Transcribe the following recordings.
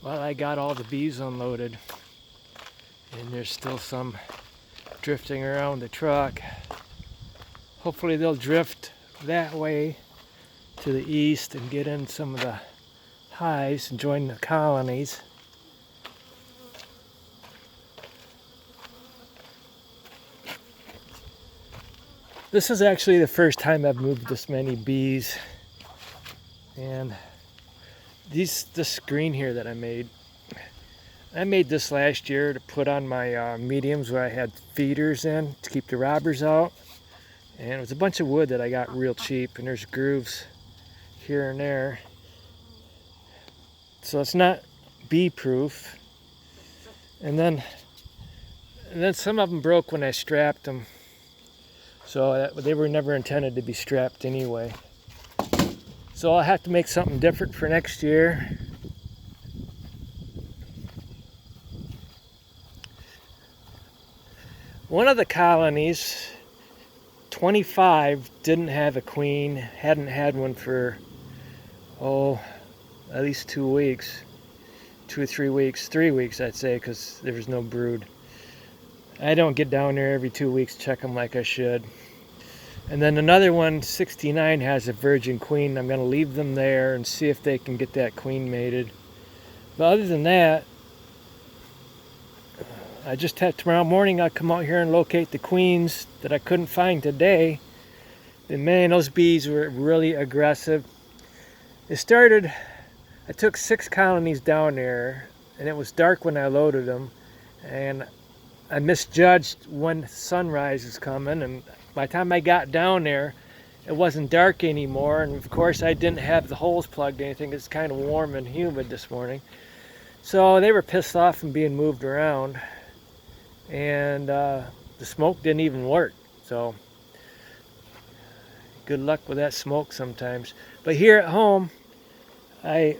Well, I got all the bees unloaded, and there's still some drifting around the truck. Hopefully they'll drift that way to the east and get in some of the hives and join the colonies. This is actually the first time I've moved this many bees, and this screen here that I made this last year to put on my mediums where I had feeders in to keep the robbers out, and it was a bunch of wood that I got real cheap, and there's grooves here and there, so it's not bee proof. And then some of them broke when I strapped them, so they were never intended to be strapped anyway. So I'll have to make something different for next year. One of the colonies, 25, didn't have a queen, hadn't had one for, at least 2 weeks. 2 or 3 weeks, 3 weeks I'd say, because there was no brood. I don't get down there every 2 weeks, check them like I should. And then another one, 69, has a virgin queen. I'm going to leave them there and see if they can get that queen mated. But other than that, I just had tomorrow morning I'll come out here and locate the queens that I couldn't find today. And man, those bees were really aggressive. It started, I took 6 colonies down there, and it was dark when I loaded them, and I misjudged when sunrise was coming, and by the time I got down there, it wasn't dark anymore, and of course I didn't have the holes plugged or anything. It's kind of warm and humid this morning. So they were pissed off from being moved around, and the smoke didn't even work. So good luck with that smoke sometimes. But here at home, I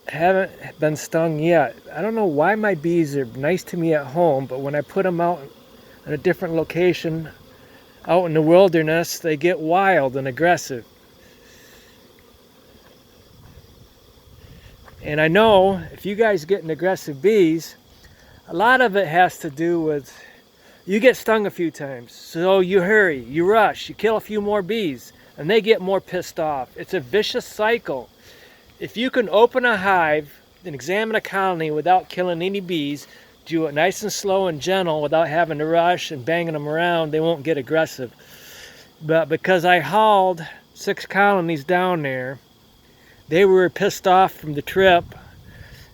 haven't been stung yet. I don't know why my bees are nice to me at home, but when I put them out in a different location, out in the wilderness, they get wild and aggressive. And I know if you guys get aggressive bees, a lot of it has to do with you get stung a few times, so you hurry, you rush, you kill a few more bees, and they get more pissed off. It's a vicious cycle. If you can open a hive and examine a colony without killing any bees, do it nice and slow and gentle without having to rush and banging them around, they won't get aggressive. But because I hauled 6 colonies down there, they were pissed off from the trip,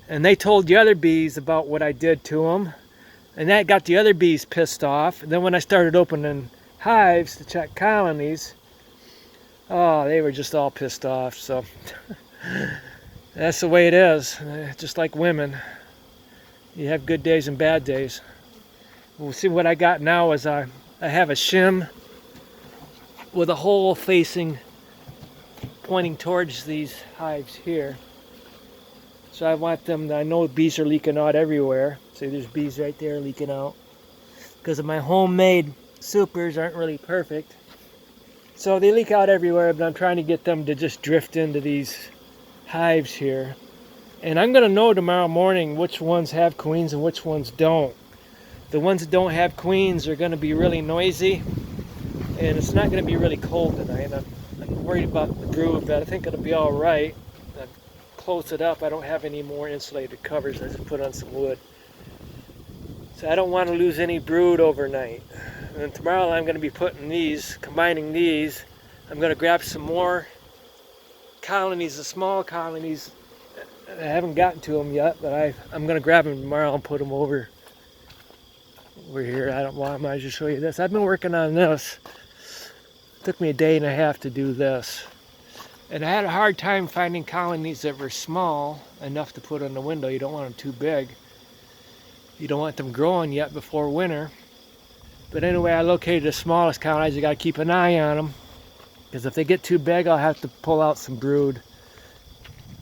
and they told the other bees about what I did to them, and that got the other bees pissed off. And then when I started opening hives to check colonies, they were just all pissed off. So that's the way it is, just like women. You have good days and bad days. We'll see. What I got now is I have a shim with a hole pointing towards these hives here. So I want them, I know bees are leaking out everywhere. See, there's bees right there leaking out. Because of my homemade supers aren't really perfect. So they leak out everywhere, but I'm trying to get them to just drift into these hives here. And I'm going to know tomorrow morning which ones have queens and which ones don't. The ones that don't have queens are going to be really noisy, and it's not going to be really cold tonight. I'm worried about the brood, but I think it'll be all right. I've closed it up. I don't have any more insulated covers. I just put on some wood. So I don't want to lose any brood overnight. And tomorrow I'm going to be combining these. I'm going to grab some more colonies, the small colonies. I haven't gotten to them yet, but I'm going to grab them tomorrow and put them over here. I might just show you this. I've been working on this. It took me a day and a half to do this. And I had a hard time finding colonies that were small enough to put on the window. You don't want them too big. You don't want them growing yet before winter. But anyway, I located the smallest colonies. You got to keep an eye on them, because if they get too big, I'll have to pull out some brood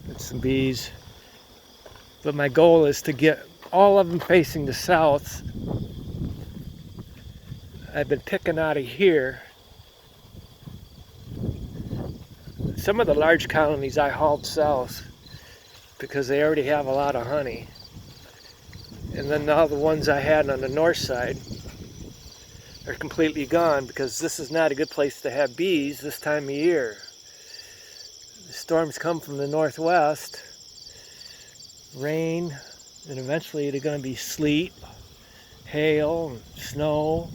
and some bees. But my goal is to get all of them facing the south. I've been picking out of here. Some of the large colonies I hauled south because they already have a lot of honey. And then now the ones I had on the north side are completely gone because this is not a good place to have bees this time of year. The storms come from the northwest, rain, and eventually they're going to be sleet, hail, and snow.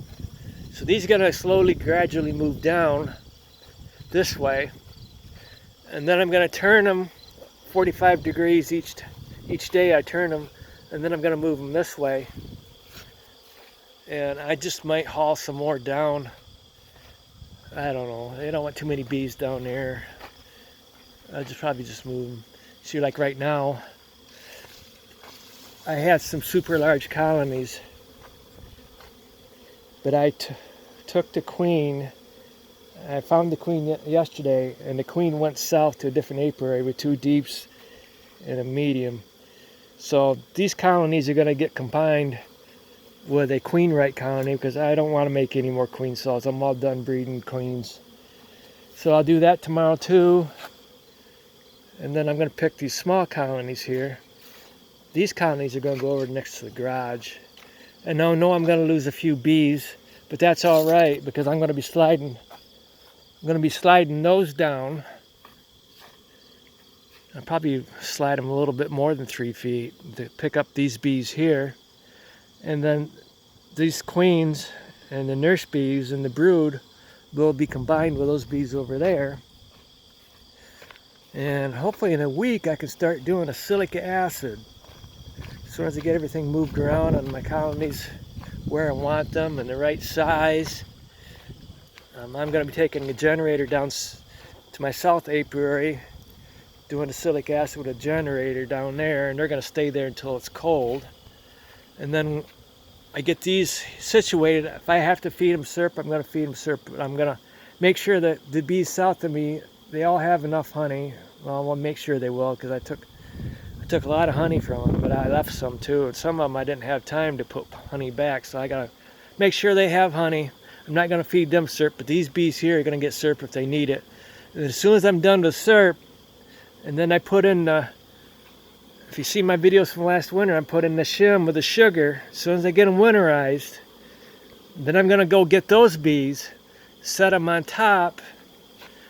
So these are going to slowly, gradually move down this way. And then I'm going to turn them 45 degrees each day. I turn them, and then I'm going to move them this way. And I just might haul some more down. I don't know. I don't want too many bees down there. I'll probably just move them. See, like right now, I had some super large colonies, but I took the queen. I found the queen yesterday, and the queen went south to a different apiary with 2 deeps and a medium. So these colonies are going to get combined with a queen right colony because I don't want to make any more queen cells. I'm all done breeding queens. So I'll do that tomorrow too. And then I'm going to pick these small colonies here. These colonies are going to go over next to the garage. And I know I'm going to lose a few bees, but that's all right because I'm going to be sliding. I'm going to be sliding those down. I'll probably slide them a little bit more than 3 feet to pick up these bees here. And then these queens and the nurse bees and the brood will be combined with those bees over there. And hopefully in a week I can start doing oxalic acid. As soon as I get everything moved around on my colonies where I want them and the right size. I'm going to be taking a generator down to my south apiary, doing oxalic acid with a generator down there, and they're going to stay there until it's cold. And then I get these situated. If I have to feed them syrup, I'm going to feed them syrup. But I'm going to make sure that the bees south of me, they all have enough honey. Well, I'll make sure they will because I took a lot of honey from them, but I left some too. And some of them I didn't have time to put honey back, so I got to make sure they have honey. I'm not going to feed them syrup, but these bees here are going to get syrup if they need it. And as soon as I'm done with syrup, and then I put in if you see my videos from last winter, I put in the shim with the sugar. As soon as I get them winterized, then I'm going to go get those bees, set them on top,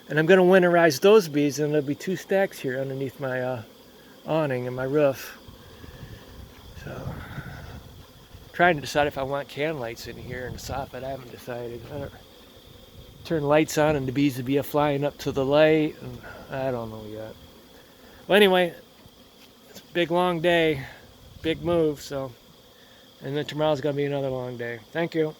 and I'm going to winterize those bees, and there'll be 2 stacks here underneath my awning and my roof. So, trying to decide if I want can lights in here in the soffit. I haven't decided. Turn lights on and the bees will be flying up to the light. And I don't know yet. Well, anyway, it's a big long day, big move. So, and then tomorrow's gonna be another long day. Thank you.